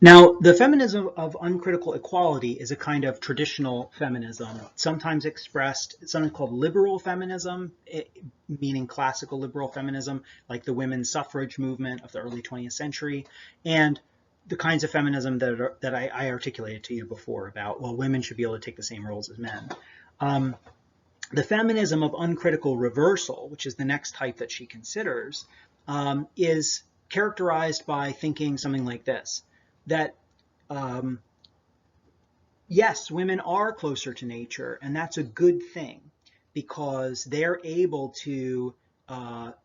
Now, the feminism of uncritical equality is a kind of traditional feminism, sometimes expressed, it's something called liberal feminism, meaning classical liberal feminism, like the women's suffrage movement of the early 20th century, and the kinds of feminism that I articulated to you before about, well, women should be able to take the same roles as men. The feminism of uncritical reversal, which is the next type that she considers, is characterized by thinking something like this, that yes, women are closer to nature, and that's a good thing because they're able to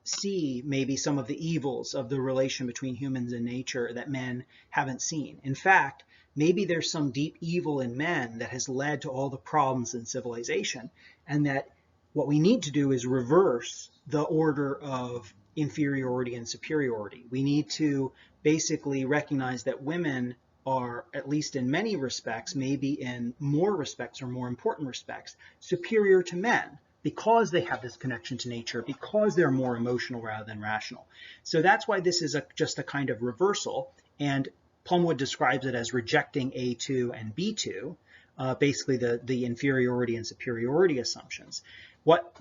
see maybe some of the evils of the relation between humans and nature that men haven't seen. In fact, maybe there's some deep evil in men that has led to all the problems in civilization, and that what we need to do is reverse the order of inferiority and superiority. We need to basically recognize that women are, at least in many respects, maybe in more respects or more important respects, superior to men because they have this connection to nature, because they're more emotional rather than rational. So that's why this is just a kind of reversal, and Plumwood describes it as rejecting A2 and B2, basically the inferiority and superiority assumptions. What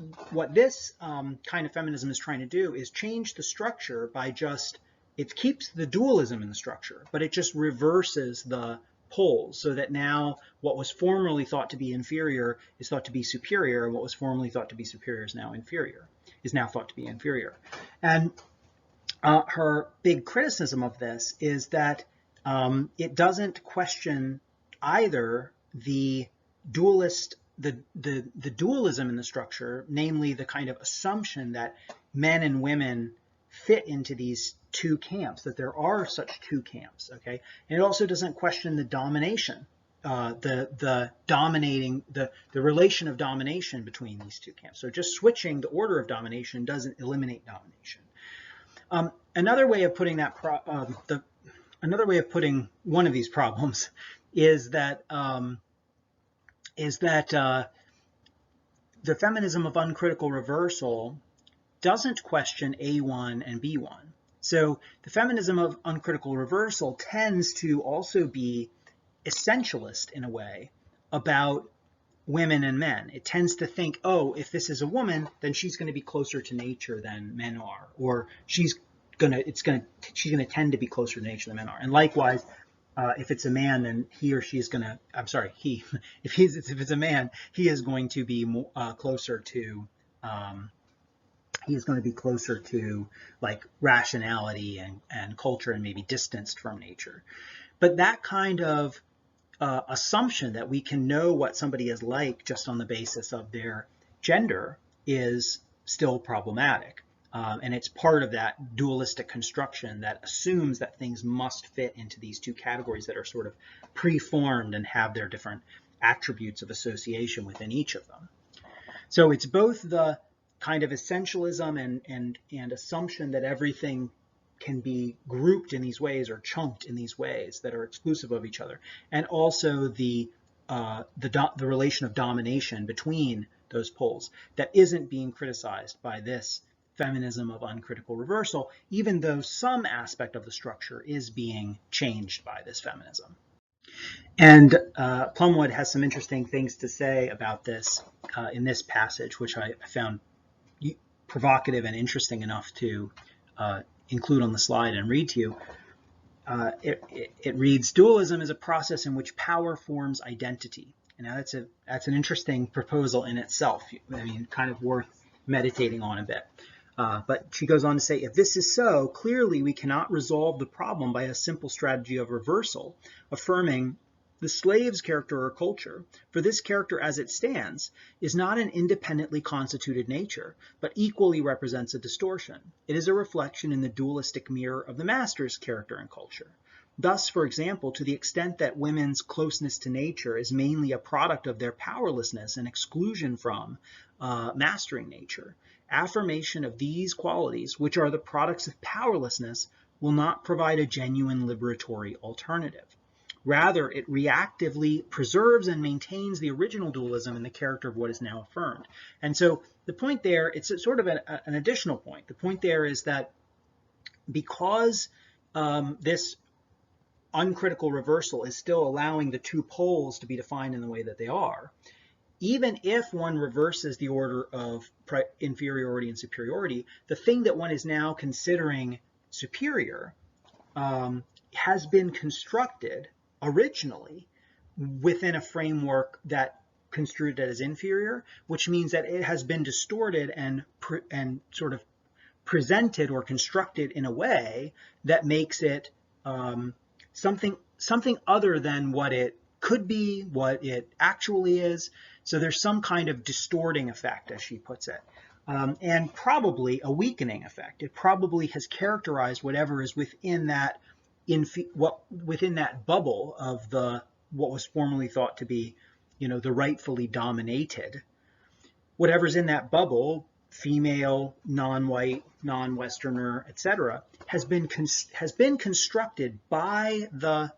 this kind of feminism is trying to do is change the structure by just, it keeps the dualism in the structure, but it just reverses the poles so that now what was formerly thought to be inferior is thought to be superior, and what was formerly thought to be superior is now thought to be inferior. And her big criticism of this is that it doesn't question either the dualism in the structure, namely the kind of assumption that men and women fit into these two camps, that there are such two camps, okay? And it also doesn't question the domination, the relation of domination between these two camps. So just switching the order of domination doesn't eliminate domination. Another way of putting that another way of putting one of these problems is that the feminism of uncritical reversal doesn't question A1 and B1. So the feminism of uncritical reversal tends to also be essentialist in a way about women and men. It tends to think, oh, if this is a woman, then she's going to be closer to nature than men are, or she's going to tend to be closer to nature than men are. And likewise, if it's a man, then he or she is going to, I'm sorry, if it's a man, he is going to be closer to, like rationality and culture, and maybe distanced from nature. But that kind of assumption that we can know what somebody is like just on the basis of their gender is still problematic. And it's part of that dualistic construction that assumes that things must fit into these two categories that are sort of preformed and have their different attributes of association within each of them. So it's both the kind of essentialism and assumption that everything can be grouped in these ways or chunked in these ways that are exclusive of each other, and also the relation of domination between those poles that isn't being criticized by this feminism of uncritical reversal, even though some aspect of the structure is being changed by this feminism. And Plumwood has some interesting things to say about this in this passage, which I found provocative and interesting enough to include on the slide and read to you. It reads, dualism is a process in which power forms identity. And now that's an interesting proposal in itself. I mean, kind of worth meditating on a bit. But she goes on to say, if this is so, clearly we cannot resolve the problem by a simple strategy of reversal, affirming the slave's character or culture, for this character as it stands, is not an independently constituted nature, but equally represents a distortion. It is a reflection in the dualistic mirror of the master's character and culture. Thus, for example, to the extent that women's closeness to nature is mainly a product of their powerlessness and exclusion from mastering nature, affirmation of these qualities, which are the products of powerlessness, will not provide a genuine liberatory alternative. Rather, it reactively preserves and maintains the original dualism in the character of what is now affirmed. And so the point there, it's sort of an additional point. The point there is that because this uncritical reversal is still allowing the two poles to be defined in the way that they are, even if one reverses the order of inferiority and superiority, the thing that one is now considering superior has been constructed originally within a framework that construed it as inferior, which means that it has been distorted and sort of presented or constructed in a way that makes it something other than what it could be, what it actually is. So there's some kind of distorting effect, as she puts it, and probably a weakening effect. It probably has characterized whatever is within that within that bubble of what was formerly thought to be, the rightfully dominated. Whatever's in that bubble, female, non-white, non-Westerner, etc., has been constructed by the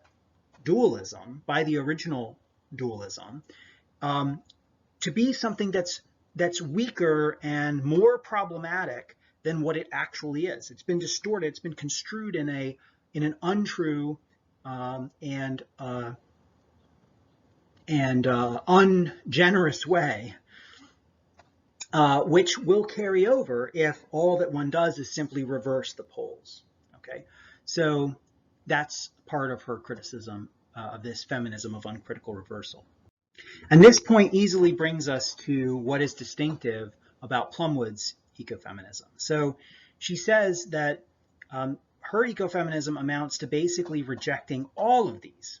dualism, by the original dualism, to be something that's weaker and more problematic than what it actually is. It's been distorted. It's been construed in an untrue and ungenerous way, which will carry over if all that one does is simply reverse the poles. Okay, so that's part of her criticism of this feminism of uncritical reversal. And this point easily brings us to what is distinctive about Plumwood's ecofeminism. So she says that her ecofeminism amounts to basically rejecting all of these,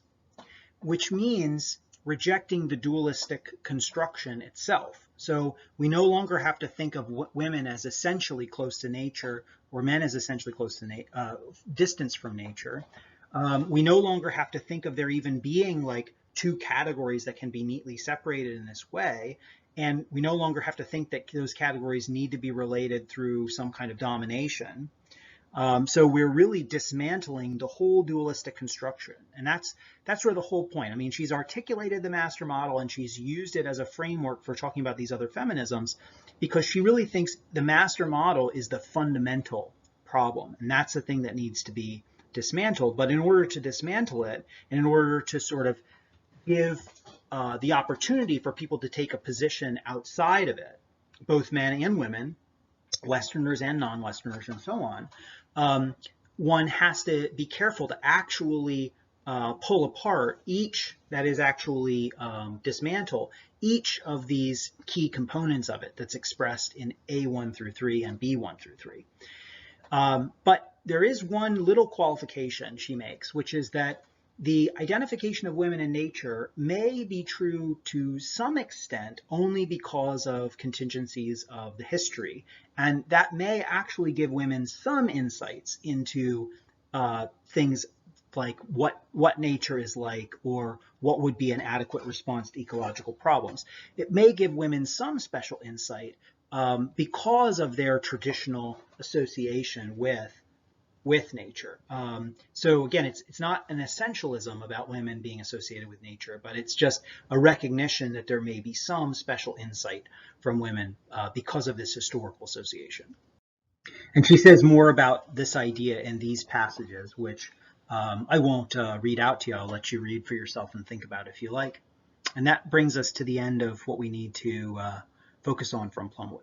which means rejecting the dualistic construction itself. So we no longer have to think of women as essentially close to nature or men as essentially close to distance from nature. We no longer have to think of there even being like two categories that can be neatly separated in this way. And we no longer have to think that those categories need to be related through some kind of domination. So we're really dismantling the whole dualistic construction. And that's sort of the whole point. I mean, she's articulated the master model and she's used it as a framework for talking about these other feminisms because she really thinks the master model is the fundamental problem. And that's the thing that needs to be dismantled. But in order to dismantle it, and in order to sort of give the opportunity for people to take a position outside of it, both men and women, Westerners and non-Westerners and so on, one has to be careful to actually pull apart that is actually dismantle each of these key components of it that's expressed in A1 through 3 and B1 through 3. But there is one little qualification she makes, which is that the identification of women in nature may be true to some extent only because of contingencies of the history. And that may actually give women some insights into things like what nature is like or what would be an adequate response to ecological problems. It may give women some special insight because of their traditional association with nature. So again, it's not an essentialism about women being associated with nature, but it's just a recognition that there may be some special insight from women because of this historical association. And she says more about this idea in these passages, which I won't read out to you. I'll let you read for yourself and think about it if you like. And that brings us to the end of what we need to focus on from Plumwood.